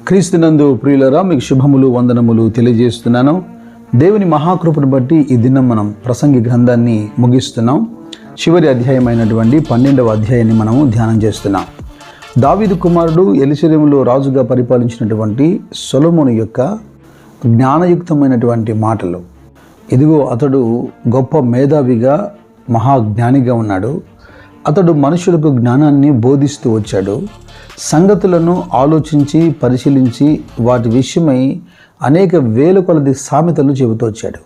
క్రీస్తునందు ప్రియులరా, మీకు శుభములు వందనములు తెలియజేస్తున్నాను. దేవుని మహాకృపను బట్టి ఈ దినం మనం ప్రసంగి గ్రంథాన్ని ముగిస్తున్నాం. చివరి అధ్యాయమైనటువంటి 12వ అధ్యాయాన్ని మనము ధ్యానం చేస్తున్నాం. దావీదు కుమారుడు యెరూషలేములో రాజుగా పరిపాలించినటువంటి సొలొమోను యొక్క జ్ఞానయుక్తమైనటువంటి మాటలు. ఇదిగో అతడు గొప్ప మేధావిగా మహాజ్ఞానిగా ఉన్నాడు. అతడు మనుషులకు జ్ఞానాన్ని బోధిస్తూ వచ్చాడు. సంగతులను ఆలోచించి పరిశీలించి వాటి విషయమై అనేక వేల కొలది సామెతలు చెబుతూ వచ్చాడు.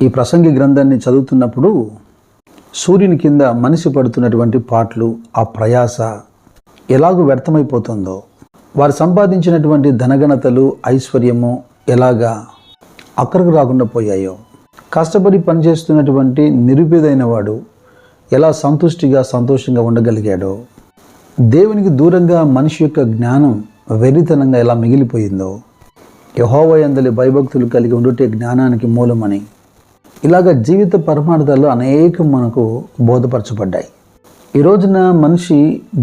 ఈ ప్రసంగి గ్రంథాన్ని చదువుతున్నప్పుడు సూర్యుని కింద మనిషి పడుతున్నటువంటి పాటలు, ఆ ప్రయాస ఎలాగూ వ్యర్థమైపోతుందో, వారు సంపాదించినటువంటి ధనఘనతలు, ఐశ్వర్యము ఎలాగా అక్కడికి రాకుండా పోయాయో, కష్టపడి పనిచేస్తున్నటువంటి నిరుపేదైన వాడు ఎలా సంతోషంగా ఉండగలిగాడో, దేవునికి దూరంగా మనిషి యొక్క జ్ఞానం వెరితనంగా ఎలా మిగిలిపోయిందో, యెహోవా యందలి భయభక్తులు కలిగి ఉండుటే జ్ఞానానికి మూలమని, ఇలాగ జీవిత పరమార్థాలు అనేకం మనకు బోధపరచబడ్డాయి. ఈ రోజున మనిషి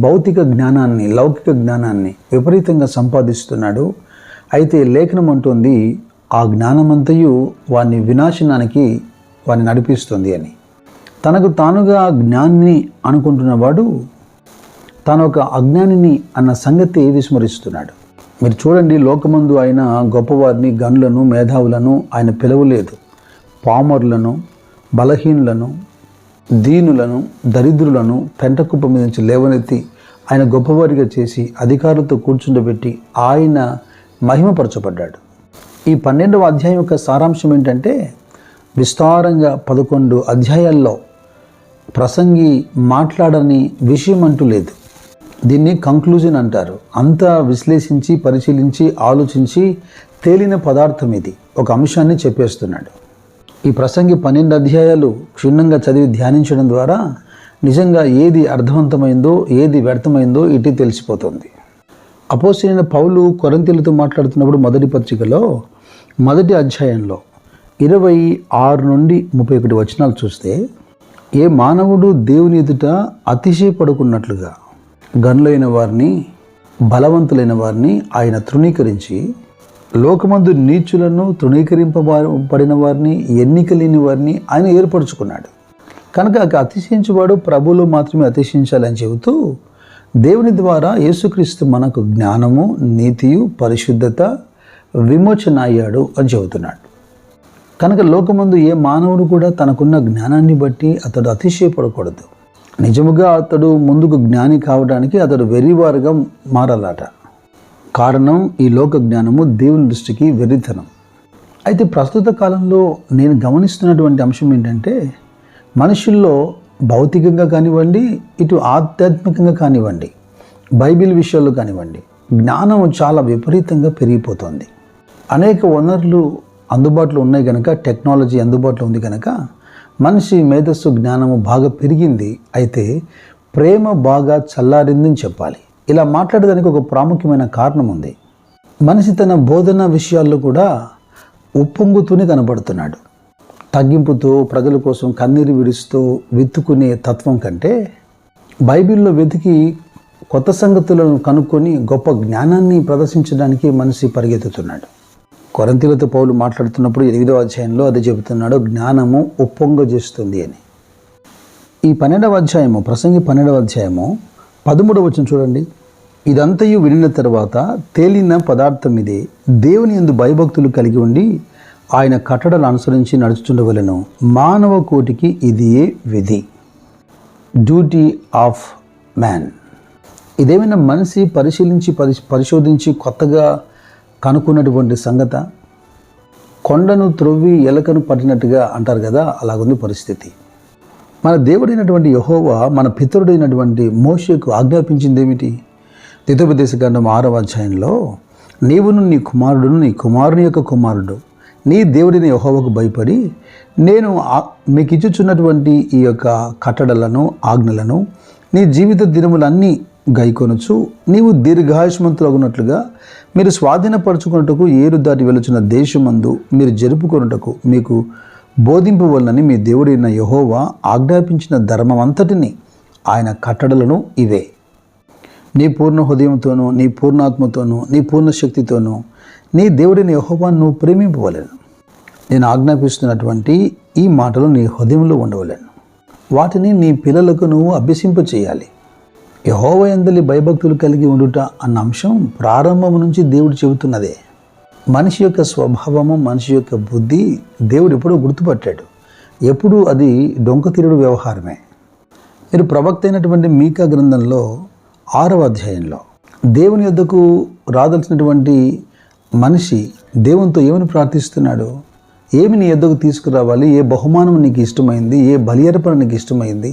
భౌతిక జ్ఞానాన్ని, లౌకిక జ్ఞానాన్ని విపరీతంగా సంపాదిస్తున్నాడు. అయితే లేఖనం అంటుంది ఆ జ్ఞానమంతయు వాని వినాశనానికి వాని నడిపిస్తుంది అని. తనకు తానుగా జ్ఞానిని అనుకుంటున్నవాడు తాను ఒక అజ్ఞానిని అన్న సంగతి విస్మరిస్తున్నాడు. మీరు చూడండి, లోకమందు ఆయన గొప్పవారిని, గనులను, మేధావులను ఆయన పిలవలేదు. పామరులను, బలహీనులను, దీనులను, దరిద్రులను పెంటకుప్ప మీద నుంచి లేవనెత్తి ఆయన గొప్పవారిగా చేసి అధికారులతో కూర్చుండబెట్టి ఆయన మహిమపరచబడ్డాడు. ఈ 12వ అధ్యాయం యొక్క సారాంశం ఏంటంటే, విస్తారంగా 11 అధ్యాయాల్లో ప్రసంగి మాట్లాడని విషయం అంటూ లేదు. దీన్ని కంక్లూజన్ అంటారు. అంతా విశ్లేషించి పరిశీలించి ఆలోచించి తేలిన పదార్థం ఇది. ఒక అంశాన్ని చెప్పేస్తున్నాడు. ఈ ప్రసంగి 12 అధ్యాయాలు క్షుణ్ణంగా చదివి ధ్యానించడం ద్వారా నిజంగా ఏది అర్థవంతమైందో ఏది వ్యర్థమైందో ఇటు తెలిసిపోతుంది. అపోస్తలుడైన పౌలు కొరింథీయులతో మాట్లాడుతున్నప్పుడు మొదటి పత్రికలో మొదటి అధ్యాయంలో 26 నుండి 31 వచనాలు చూస్తే, ఏ మానవుడు దేవుని ఎదుట అతిశయపడుకున్నట్లుగా గనులైన వారిని, బలవంతులైన వారిని ఆయన తృణీకరించి, లోకమందు నీచులను, తృణీకరింపబడిన వారిని, ఎన్నిక లేని వారిని ఆయన ఏర్పరచుకున్నాడు. కనుక అతిశయించేవాడు ప్రభువులో మాత్రమే అతిశయించాలని చెబుతూ, దేవుని ద్వారా యేసుక్రీస్తు మనకు జ్ఞానము, నీతియు, పరిశుద్ధత, విమోచన అయ్యాడు అని చెబుతున్నాడు. కనుక లోకమందు ఏ మానవుడు కూడా తనకున్న జ్ఞానాన్ని బట్టి అతడు అతిశయపడకూడదు. నిజముగా అతడు ముందుకు జ్ఞాని కావడానికి అతడు వెర్రివారుగా మారాలట. కారణం, ఈ లోక జ్ఞానము దేవుని దృష్టికి వెర్రితనం. అయితే ప్రస్తుత కాలంలో నేను గమనిస్తున్నటువంటి అంశం ఏంటంటే, మనుషుల్లో భౌతికంగా కానివ్వండి, ఇటు ఆధ్యాత్మికంగా కానివ్వండి, బైబిల్ విషయాల్లో కానివ్వండి, జ్ఞానం చాలా విపరీతంగా పెరిగిపోతుంది. అనేక వనరులు అందుబాటులో ఉన్నాయి కనుక, టెక్నాలజీ అందుబాటులో ఉంది కనుక మనిషి మేధస్సు, జ్ఞానము బాగా పెరిగింది. అయితే ప్రేమ బాగా చల్లారిందని చెప్పాలి. ఇలా మాట్లాడడానికి ఒక ప్రాముఖ్యమైన కారణం ఉంది. మనిషి తన బోధన విషయాల్లో కూడా ఉప్పొంగుతూనే కనబడుతున్నాడు. తగ్గింపుతో, ప్రజల కోసం కన్నీరు విడుస్తూ విత్తుకునే తత్వం కంటే, బైబిల్లో వెతికి కొత్త సంగతులను కనుక్కొని గొప్ప జ్ఞానాన్ని ప్రదర్శించడానికి మనిషి పరిగెత్తుతున్నాడు. కొరింథీయులతో పౌలు మాట్లాడుతున్నప్పుడు 8వ అధ్యాయంలో అది చెబుతున్నాడు, జ్ఞానము ఉప్పొంగజేస్తుంది అని. ఈ 12వ అధ్యాయము, ప్రసంగి 12వ అధ్యాయము 13వ వచనం చూడండి. ఇదంతయు వినిన తర్వాత తేలిన పదార్థం ఇది, దేవుని యందు భయభక్తులు కలిగి ఉండి ఆయన కట్టడలు అనుసరించి నడుచుచుండవలెను. మానవ కోటికి ఇదియే విధి, డ్యూటీ ఆఫ్ మ్యాన్. ఇదేమైనా మనిషి పరిశీలించి పరిశోధించి కొత్తగా కనుక్కున్నటువంటి సంగత? కొండను త్రొవ్వి ఎలకను పట్టినట్టుగా అంటారు కదా, అలాగుంది పరిస్థితి. మన దేవుడైనటువంటి యెహోవా మన పితరుడైనటువంటి మోషేకు ఆజ్ఞాపించింది ఏమిటి? ద్వితీయోపదేశకాండం 6వ అధ్యాయంలో, నీవును నీ కుమారుడును నీ కుమారుని యొక్క కుమారుడు నీ దేవుడైన యెహోవాకు భయపడి నేను మీకు ఇచ్చుచున్నటువంటి ఈ యొక్క కట్టడలను, ఆజ్ఞలను నీ జీవిత దినములన్నీ గైకొనొచ్చు, నీవు దీర్ఘాయుష్మంతులగునట్లుగా మీరు స్వాధీనపరచుకున్నటకు ఏరు దాటి వెలుచున్న దేశమందు మీరు జరుపుకొనుటకు మీకు బోధింపవలనని మీ దేవుడైన యెహోవా ఆజ్ఞాపించిన ధర్మం అంతటిని, ఆయన కట్టడలను ఇవే. నీ పూర్ణ హృదయంతోనూ, నీ పూర్ణాత్మతోనూ, నీ పూర్ణ శక్తితోనూ నీ దేవుడిని యెహోవాను నువ్వు ప్రేమింపవలెను. నేను ఆజ్ఞాపిస్తున్నటువంటి ఈ మాటలు నీ హృదయంలో ఉండవలెను. వాటిని నీ పిల్లలకు నువ్వు అభ్యసింప చేయాలి. యెహోవా యందలి భయభక్తులు కలిగి ఉండుట అన్న అంశం ప్రారంభం నుంచి దేవుడు చెబుతున్నదే. మనిషి యొక్క స్వభావము, మనిషి యొక్క బుద్ధి దేవుడు ఎప్పుడూ గుర్తుపట్టాడు. ఎప్పుడూ అది డొంకతిరుడు వ్యవహారమే. మీరు ప్రవక్త అయినటువంటి మీకా గ్రంథంలో 6వ అధ్యాయంలో దేవుని యొద్దకు రాదలసినటువంటి మనిషి దేవునితో ఏమని ప్రార్థిస్తున్నాడు? ఏమి నీ యొద్దకు తీసుకురావాలి? ఏ బహుమానం నీకు ఇష్టమైంది? ఏ బలి అర్పణ నీకు ఇష్టమైంది?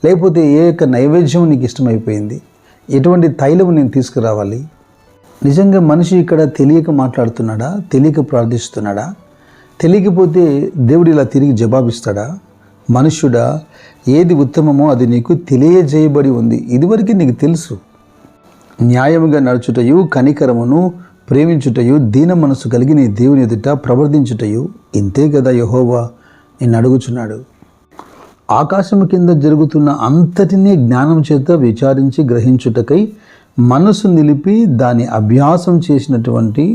లేకపోతే ఏ యొక్క నైవేద్యం నీకు ఇష్టమైపోయింది? ఎటువంటి తైలము నేను తీసుకురావాలి? నిజంగా మనిషి ఇక్కడ తెలియక మాట్లాడుతున్నాడా? తెలియక ప్రార్థిస్తున్నాడా? తెలియకపోతే దేవుడు ఇలా తిరిగి జవాబిస్తాడా? మనుష్యుడా, ఏది ఉత్తమమో అది నీకు తెలియజేయబడి ఉంది, ఇదివరకు నీకు తెలుసు. న్యాయముగా నడుచుటయు, కనికరమును ప్రేమించుటయు, దీన మనసు కలిగి నీ దేవుని ఎదుట ప్రవర్తించుటయు ఇంతే కదా యెహోవా నిన్ను అడుగుచున్నాడు. ఆకాశము కింద జరుగుతున్న అంతటినీ జ్ఞానం చేత విచారించి గ్రహించుటకై మనసు నిలిపి దాని అభ్యాసం చేసినటువంటి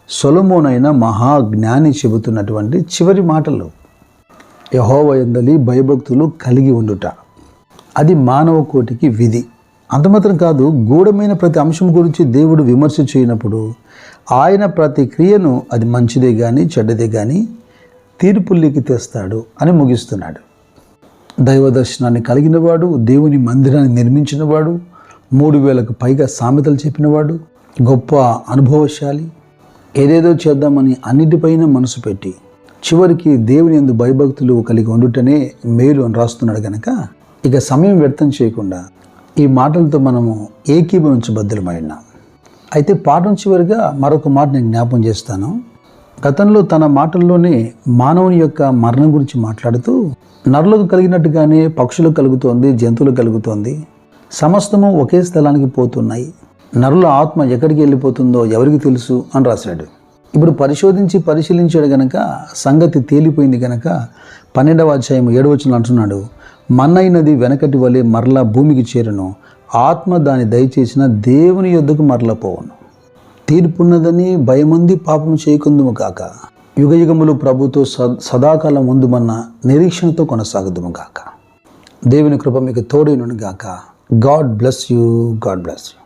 సొలొమోనైన మహాజ్ఞాని చెబుతున్నటువంటి చివరి మాటలు. యెహోవా యందలి భయభక్తులు కలిగి ఉండుట, అది మానవ కోటికి విధి. అంత మాత్రం కాదు, గూఢమైన ప్రతి అంశం గురించి దేవుడు విమర్శ చేయనప్పుడు ఆయన ప్రతి క్రియను అది మంచిదే కానీ చెడ్డదే కానీ తీర్పుల్లోకి తెస్తాడు అని ముగిస్తున్నాడు. దైవ దర్శనాన్ని కలిగినవాడు, దేవుని మందిరాన్ని నిర్మించినవాడు, 3000కు పైగా సామెతలు చెప్పినవాడు, గొప్ప అనుభవశాలి, ఏదేదో చేద్దామని అన్నిటిపైన మనసు పెట్టి చివరికి దేవుని యందు భయభక్తులు కలిగి ఉండుటనే మేలు అని రాస్తున్నాడు కనుక ఇక సమయం వ్యర్థం చేయకుండా ఈ మాటలతో మనము ఏకీభవించబద్ధులమై ఉన్నాం. అయితే పాఠం చివరిగా మరొక మాట నేను జ్ఞాపం చేస్తాను. గతంలో తన మాటల్లోనే మానవుని యొక్క మరణం గురించి మాట్లాడుతూ నరులకు కలిగినట్టుగానే పక్షులకు కలుగుతోంది, జంతువులకు కలుగుతోంది, సమస్తము ఒకే స్థలానికి పోతున్నాయి, నరుల ఆత్మ ఎక్కడికి వెళ్ళిపోతుందో ఎవరికి తెలుసు అని రాశాడు. ఇప్పుడు పరిశీలించాడు గనక సంగతి తేలిపోయింది గనక 12వ అధ్యాయం 7వ వచనంలో అంటున్నాడు, మన్నైనది వెనకటి వలె మరలా భూమికి చేరును, ఆత్మ దాని దయచేసిన దేవుని యొద్దకు మరల పోవును. తీర్పున్నదని భయముంది పాపం చేయకుందుము కాక, యుగయుగములు ప్రభుతో సదాకాలం ముందుమన్న నిరీక్షణతో కొనసాగుదుము గాక. దేవుని కృప మీకు తోడైనను గాక. God bless you. God bless you.